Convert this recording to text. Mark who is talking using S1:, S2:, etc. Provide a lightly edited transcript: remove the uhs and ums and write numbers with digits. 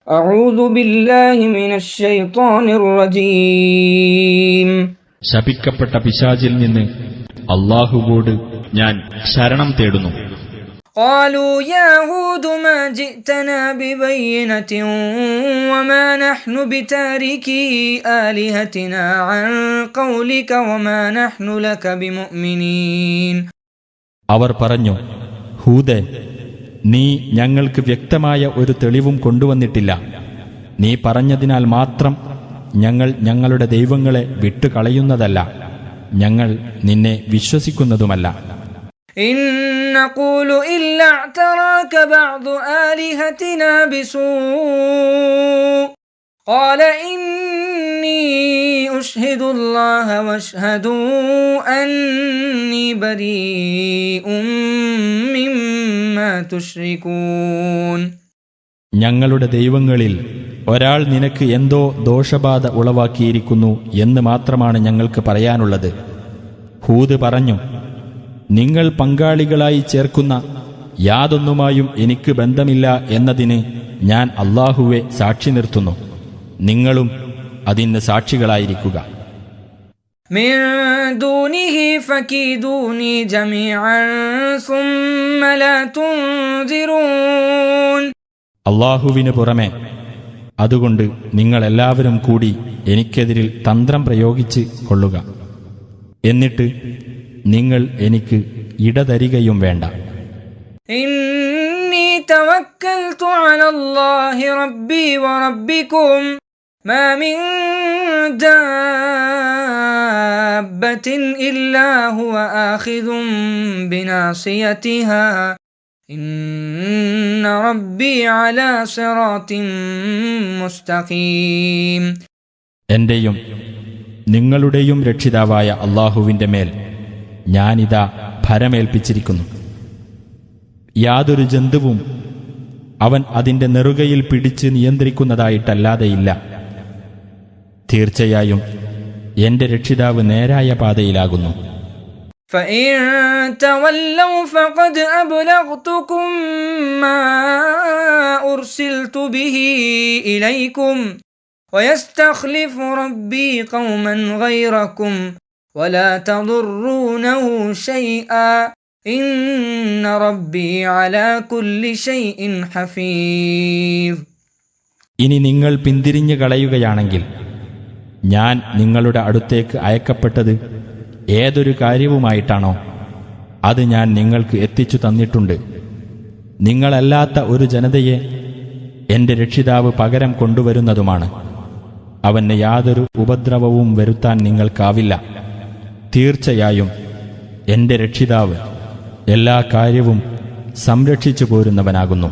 S1: أعوذ بالله من الشيطان الرجيم.
S2: ശപിക്കപ്പെട്ട പിശാചിൽ നിന്ന് അല്ലാഹുവോട് ഞാൻ ശരണം തേടുന്നു.
S1: قالوا يا هود ما جئتنا ببينة وما نحن بتاركي آلهتنا عن قولك وما نحن لك بمؤمنين.
S2: അവർ പറഞ്ഞു, ഹൂദേ, നീ ഞങ്ങൾക്ക് വ്യക്തമായ ഒരു തെളിവും കൊണ്ടുവന്നിട്ടില്ല. നീ പറഞ്ഞതിനാൽ മാത്രം ഞങ്ങൾ ഞങ്ങളുടെ ദൈവങ്ങളെ വിട്ടുകളയുന്നതല്ല, ഞങ്ങൾ നിന്നെ വിശ്വസിക്കുന്നതുമല്ല.
S1: إن نقول إلا اعتراك بعض آلهتنا بسوء قال إني أشهد الله واشهدوا أني بريء مما تشركون.
S2: ഞങ്ങളുടെ ദൈവങ്ങളിൽ ഒരാൾ നിനക്ക് എന്തോ ദോഷബാധ ഉളവാക്കിയിരിക്കുന്നു എന്ന് മാത്രമാണ് ഞങ്ങൾക്ക് പറയാനുള്ളത്. ഹൂദ് പറഞ്ഞു, നിങ്ങൾ പങ്കാളികളായി ചേർക്കുന്ന യാതൊന്നുമായും എനിക്ക് ബന്ധമില്ല എന്നതിന് ഞാൻ അല്ലാഹുവെ സാക്ഷി നിർത്തുന്നു. നിങ്ങളും അതിന് സാക്ഷികളായിരിക്കുക.
S1: من دونه فكيدوني جميعا ثم لا تنظرون.
S2: അല്ലാഹുവിന് പുറമെ അതുകൊണ്ട് നിങ്ങളെല്ലാവരും കൂടി എനിക്കെതിരിൽ തന്ത്രം പ്രയോഗിച്ച് കൊള്ളുക. എന്നിട്ട് നിങ്ങൾ എനിക്ക് ഇടതരികയും വേണ്ട.
S1: إني توكلت على الله ربي وربكم ما من دابة إلا هو آخذ بناصيتها إن ربي على صراط مستقيم.
S2: എന്റെയും നിങ്ങളുടെയും രക്ഷിതാവായ അല്ലാഹുവിന്റെ മേൽ ഞാനിതാ ഭരമേൽപ്പിച്ചിരിക്കുന്നു. യാതൊരു ജന്തുവും അവൻ അതിന്റെ നെറുകയിൽ പിടിച്ച് നിയന്ത്രിക്കുന്നതായിട്ടല്ലാതെയില്ല. തീർച്ചയായും എന്റെ രക്ഷിതാവ് നേരായ പാതയിലാകുന്നു.
S1: فإن تولوا فقد أبلغتكم ما أرسلت به إليكم ويستخلف ربي قوما غيركم ولا تضرونه شيئا إن ربي على كل شيء حفيظ.
S2: ഇനി നിങ്ങൾ പിന്തിരിഞ്ഞു കളയുകയാണെങ്കിൽ ഞാൻ നിങ്ങളുടെ അടുത്തേക്ക് അയക്കപ്പെട്ടത് ഏതൊരു കാര്യവുമായിട്ടാണോ അത് ഞാൻ നിങ്ങൾക്ക് എത്തിച്ചു തന്നിട്ടുണ്ട്. നിങ്ങളല്ലാത്ത ഒരു ജനതയെ എന്റെ രക്ഷിതാവ് പകരം കൊണ്ടുവരുന്നതുമാണ്. അവന് യാതൊരു ഉപദ്രവവും വരുത്താൻ നിങ്ങൾക്കാവില്ല. തീർച്ചയായും എന്റെ രക്ഷിതാവ് എല്ലാ കാര്യവും സംരക്ഷിച്ചു പോരുന്നവനാകുന്നു.